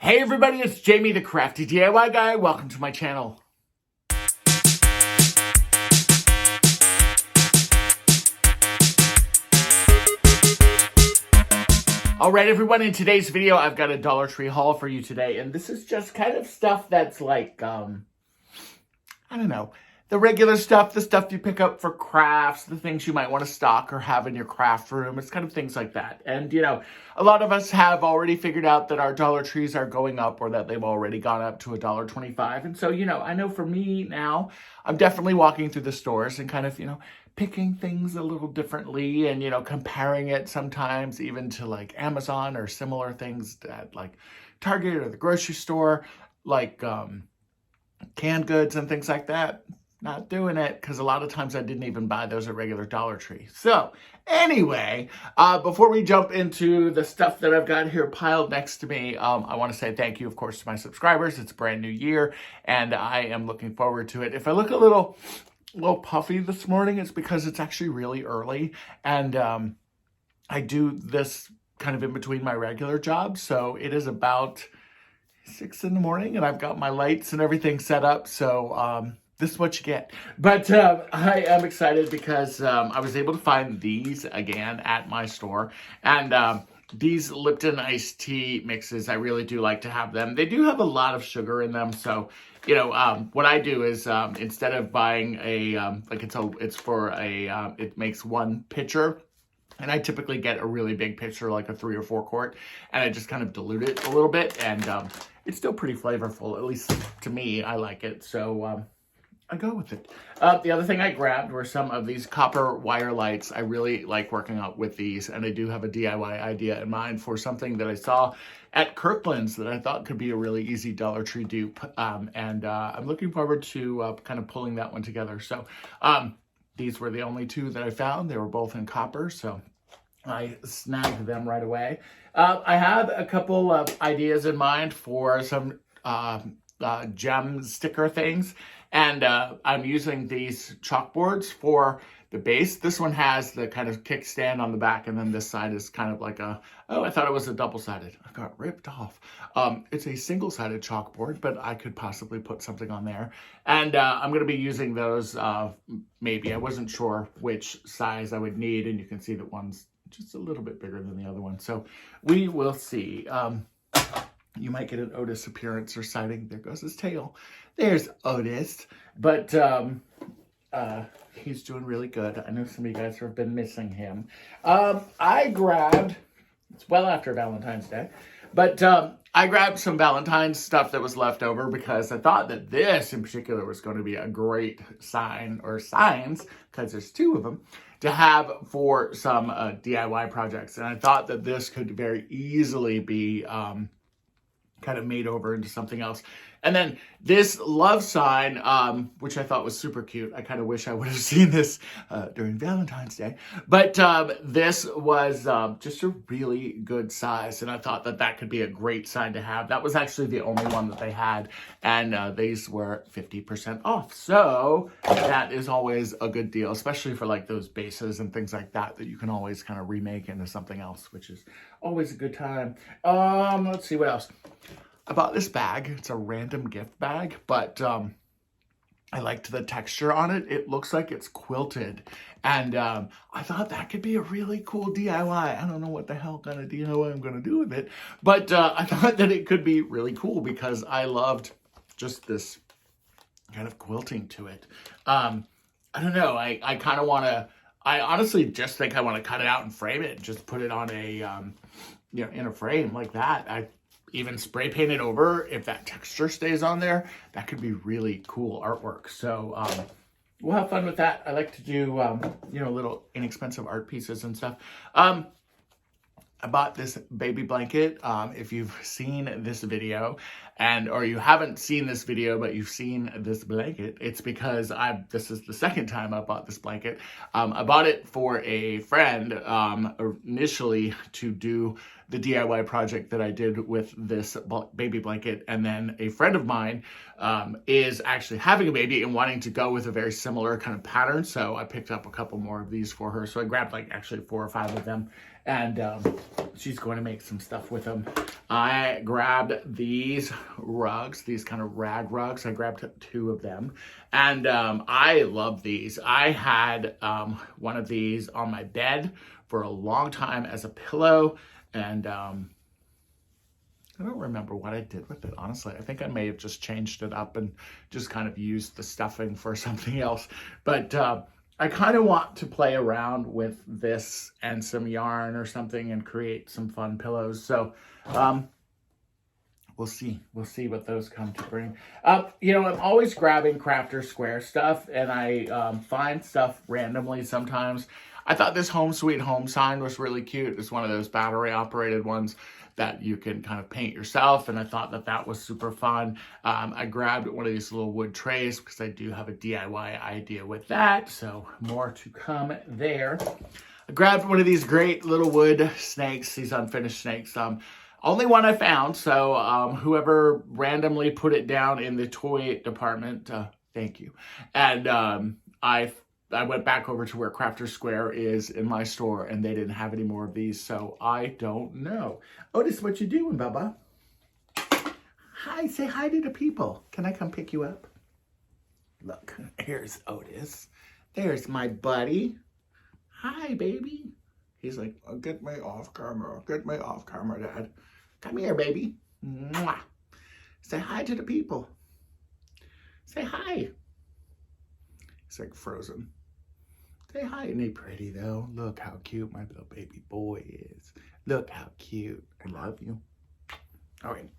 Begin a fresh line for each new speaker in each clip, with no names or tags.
Hey everybody, it's Jamie the Crafty DIY Guy. Welcome to my channel. Alright everyone, in today's video I've got a Dollar Tree haul for you today, and this is just kind of stuff that's like, I don't know, the regular stuff, the stuff you pick up for crafts, the things you might want to stock or have in your craft room. It's kind of things like that. And, you know, a lot of us have already figured out that our Dollar Trees are going up or that they've already gone up to $1.25. And so, you know, I know for me now, I'm definitely walking through the stores and kind of, you know, picking things a little differently and, you know, comparing it sometimes even to like Amazon or similar things at like Target or the grocery store, like canned goods and things like that. Not doing it because a lot of times I didn't even buy those at regular Dollar Tree. So anyway, before we jump into the stuff that I've got here piled next to me, I want to say thank you, of course, to my subscribers. It's a brand new year and I am looking forward to it. If I look a little puffy this morning, it's because it's actually really early and I do this kind of in between my regular job. So it is about 6 in the morning and I've got my lights and everything set up. So this is what you get. But I am excited because I was able to find these again at my store. And these Lipton iced tea mixes, I really do like to have them. They do have a lot of sugar in them. So, you know, what I do is instead of buying a, it makes one pitcher. And I typically get a really big pitcher, like a 3 or 4 quart, and I just kind of dilute it a little bit. And it's still pretty flavorful, at least to me. I like it. So I go with it. The other thing I grabbed were some of these copper wire lights. I really like working out with these, and I do have a DIY idea in mind for something that I saw at Kirkland's that I thought could be a really easy Dollar Tree dupe. I'm looking forward to kind of pulling that one together. So these were the only 2 that I found. They were both in copper, so I snagged them right away. I have a couple of ideas in mind for some gem sticker things. And I'm using these chalkboards for the base. This one has the kind of kickstand on the back, and then this side is kind of like a, oh, I thought it was a double-sided. I got ripped off. It's a single-sided chalkboard, but I could possibly put something on there. And I'm going to be using those, maybe. I wasn't sure which size I would need, and you can see that one's just a little bit bigger than the other one. So we will see. You might get an Otis appearance or sighting. There goes his tail. There's Otis. But he's doing really good. I know some of you guys have been missing him. I grabbed, it's well after Valentine's Day, but I grabbed some Valentine's stuff that was left over because I thought that this in particular was going to be a great sign or signs, because there's 2 of them, to have for some DIY projects. And I thought that this could very easily be kind of made over into something else. And then this love sign, which I thought was super cute. I kind of wish I would have seen this during Valentine's Day. But this was just a really good size. And I thought that that could be a great sign to have. That was actually the only one that they had. And these were 50% off. So that is always a good deal, especially for like those bases and things like that you can always kind of remake into something else, which is always a good time. Let's see what else. I bought this bag. It's a random gift bag, but I liked the texture on it. It looks like it's quilted. And I thought that could be a really cool DIY. I don't know what the hell kind of DIY I'm going to do with it, but I thought that it could be really cool because I loved just this kind of quilting to it. I don't know. I kind of want to, I honestly just think I want to cut it out and frame it and just put it on a, you know, in a frame like that. I even spray paint it over. If that texture stays on there, that could be really cool artwork. So we'll have fun with that. I like to do, you know, little inexpensive art pieces and stuff. I bought this baby blanket. If you've seen this video or you haven't seen this video, but you've seen this blanket, it's because this is the second time I bought this blanket. I bought it for a friend, initially to do the DIY project that I did with this baby blanket. And then a friend of mine is actually having a baby and wanting to go with a very similar kind of pattern. So I picked up a couple more of these for her. So I grabbed like actually 4 or 5 of them, and she's going to make some stuff with them. I grabbed these rugs, these kind of rag rugs. I grabbed 2 of them, and I love these. I had one of these on my bed for a long time as a pillow, and I don't remember what I did with it, honestly. I think I may have just changed it up and just kind of used the stuffing for something else. But I kind of want to play around with this and some yarn or something and create some fun pillows. So we'll see. We'll see what those come to bring. You know, I'm always grabbing Crafter Square stuff, and I find stuff randomly sometimes. I thought this Home Sweet Home sign was really cute. It's one of those battery operated ones that you can kind of paint yourself, and I thought that that was super fun. I grabbed one of these little wood trays because I do have a DIY idea with that, so more to come there. I grabbed one of these great little wood snakes, these unfinished snakes. Only one I found, so whoever randomly put it down in the toy department, thank you. And I went back over to where Crafter Square is in my store, and they didn't have any more of these, so I don't know. Otis, what you doing, Bubba? Hi, say hi to the people. Can I come pick you up? Look, here's Otis. There's my buddy. Hi, baby. He's like, oh, get me off camera. Get me off camera, Dad. Come here, baby. Mwah. Say hi to the people. Say hi. He's like frozen. Say hi. Isn't he pretty, though? Look how cute my little baby boy is. Look how cute. I love you. All right.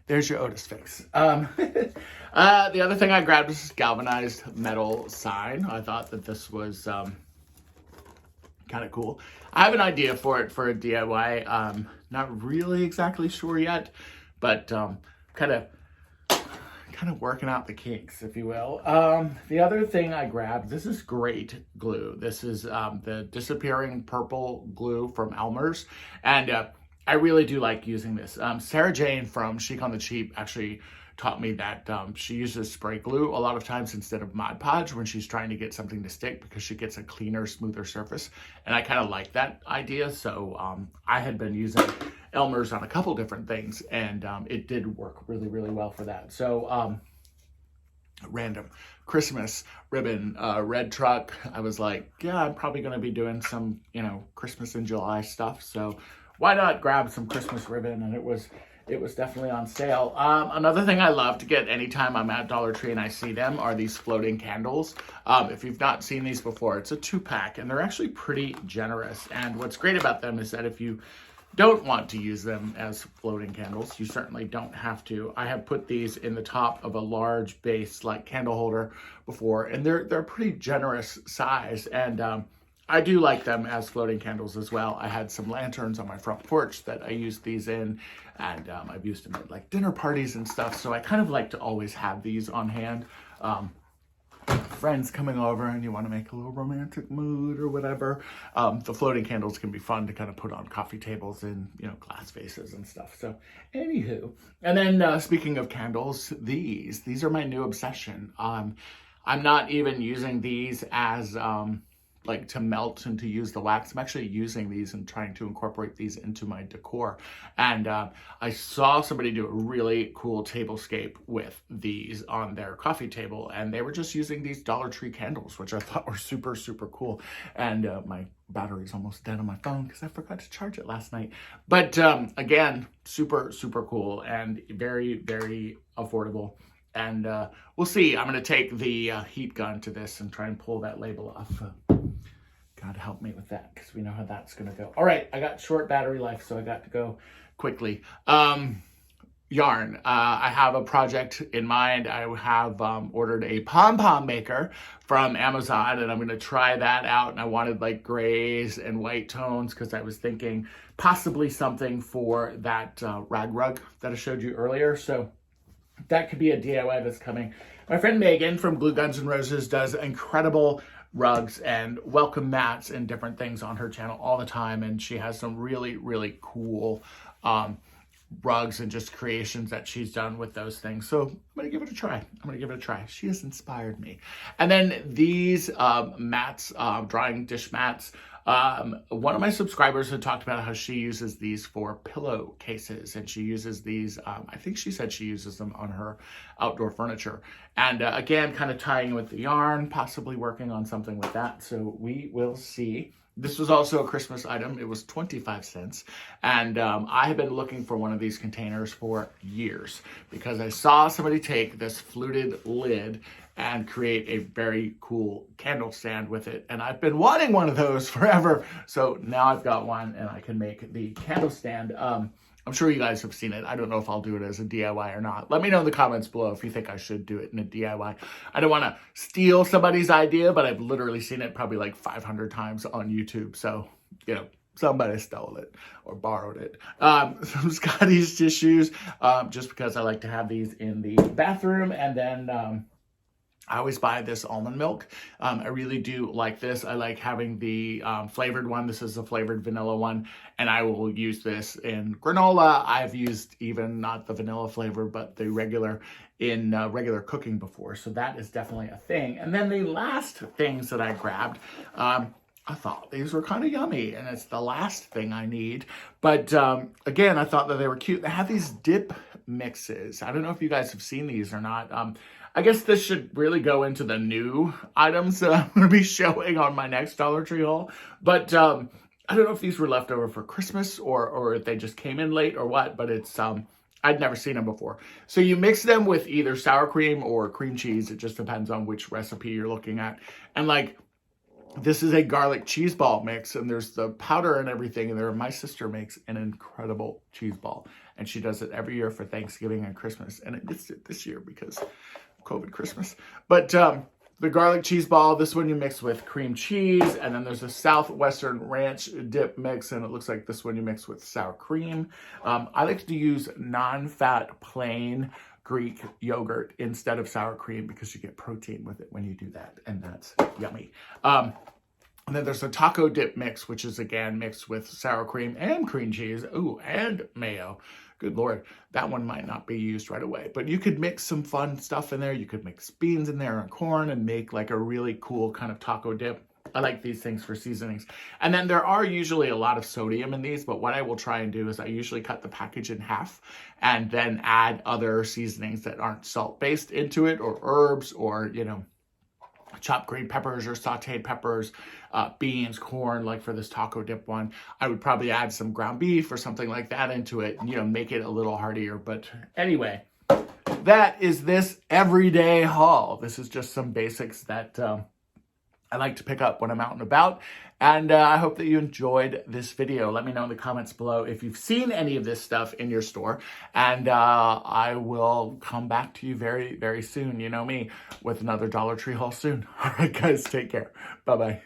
There's your Otis face. The other thing I grabbed was this galvanized metal sign. I thought that this was kind of cool. I have an idea for it for a DIY. Not really exactly sure yet, but kind of working out the kinks, if you will. The other thing I grabbed, this is great glue. This is the disappearing purple glue from Elmer's, and I really do like using this. Sarah Jane from Chic on the Cheap actually taught me that she uses spray glue a lot of times instead of Mod Podge when she's trying to get something to stick, because she gets a cleaner, smoother surface. And I kind of like that idea. So I had been using Elmer's on a couple different things, and it did work really, really well for that. So random Christmas ribbon, red truck. I was like, yeah, I'm probably going to be doing some, you know, Christmas in July stuff. So why not grab some Christmas ribbon? And it was definitely on sale. Another thing I love to get anytime I'm at Dollar Tree and I see them are these floating candles. If you've not seen these before, it's a 2-pack, and they're actually pretty generous. And what's great about them is that if you don't want to use them as floating candles, you certainly don't have to. I have put these in the top of a large base like candle holder before, and they're pretty generous size, and I do like them as floating candles as well. I had some lanterns on my front porch that I used these in, and I've used them at like dinner parties and stuff, so I kind of like to always have these on hand. Friends coming over and you want to make a little romantic mood or whatever, the floating candles can be fun to kind of put on coffee tables and, you know, glass vases and stuff. So anywho, and then speaking of candles, these are my new obsession. I'm not even using these as like to melt and to use the wax. I'm actually using these and trying to incorporate these into my decor. And I saw somebody do a really cool tablescape with these on their coffee table, and they were just using these Dollar Tree candles, which I thought were super, super cool. And my battery's almost dead on my phone because I forgot to charge it last night. But again, super, super cool and very, very affordable. And we'll see. I'm going to take the heat gun to this and try and pull that label off. God help me with that, because we know how that's going to go. All right, I got short battery life, so I got to go quickly. Yarn. I have a project in mind. I have ordered a Pom Pom Maker from Amazon, and I'm going to try that out. And I wanted like grays and white tones because I was thinking possibly something for that rag rug that I showed you earlier. So that could be a DIY that's coming. My friend Megan from Glue Guns and Roses does incredible rugs and welcome mats and different things on her channel all the time. And she has some really, really cool rugs and just creations that she's done with those things. So I'm going to give it a try. She has inspired me. And then these mats, drying dish mats, one of my subscribers had talked about how she uses these for pillow cases, and she uses these, I think she said she uses them on her outdoor furniture. And again, kind of tying with the yarn, possibly working on something with that. So we will see. This was also a Christmas item. It was 25 cents. And I have been looking for one of these containers for years because I saw somebody take this fluted lid and create a very cool candle stand with it. And I've been wanting one of those forever. So now I've got one and I can make the candle stand. I'm sure you guys have seen it. I don't know if I'll do it as a DIY or not. Let me know in the comments below if you think I should do it in a DIY. I don't want to steal somebody's idea, but I've literally seen it probably like 500 times on YouTube. So, you know, somebody stole it or borrowed it. Some Scotty's tissues, just because I like to have these in the bathroom. And then I always buy this almond milk. I really do like this. I like having the flavored one. This is the flavored vanilla one, and I will use this in granola. I've used even not the vanilla flavor, but the regular in regular cooking before. So that is definitely a thing. And then the last things that I grabbed, I thought these were kind of yummy, and it's the last thing I need. But again, I thought that they were cute. They have these dip mixes. I don't know if you guys have seen these or not. I guess this should really go into the new items that I'm going to be showing on my next Dollar Tree haul. But I don't know if these were left over for Christmas or if they just came in late or what, but it's I'd never seen them before. So you mix them with either sour cream or cream cheese. It just depends on which recipe you're looking at. And like, this is a garlic cheese ball mix, and there's the powder and everything in there. My sister makes an incredible cheese ball, and she does it every year for Thanksgiving and Christmas. And it missed it this year because COVID Christmas. But the garlic cheese ball, this one you mix with cream cheese, and then there's a Southwestern ranch dip mix, and it looks like this one you mix with sour cream. I like to use non-fat plain Greek yogurt instead of sour cream because you get protein with it when you do that, and that's yummy. And then there's a taco dip mix, which is again mixed with sour cream and cream cheese. Ooh, and mayo. Good Lord, that one might not be used right away, but you could mix some fun stuff in there. You could mix beans in there and corn and make like a really cool kind of taco dip. I like these things for seasonings. And then there are usually a lot of sodium in these, but what I will try and do is I usually cut the package in half and then add other seasonings that aren't salt-based into it, or herbs, or, you know, chopped green peppers or sauteed peppers, beans, corn, like for this taco dip one. I would probably add some ground beef or something like that into it and, you know, make it a little heartier. But anyway, that is this everyday haul. This is just some basics that I like to pick up when I'm out and about. And I hope that you enjoyed this video. Let me know in the comments below if you've seen any of this stuff in your store. And I will come back to you very, very soon. You know me, with another Dollar Tree haul soon. All right, guys, take care. Bye-bye.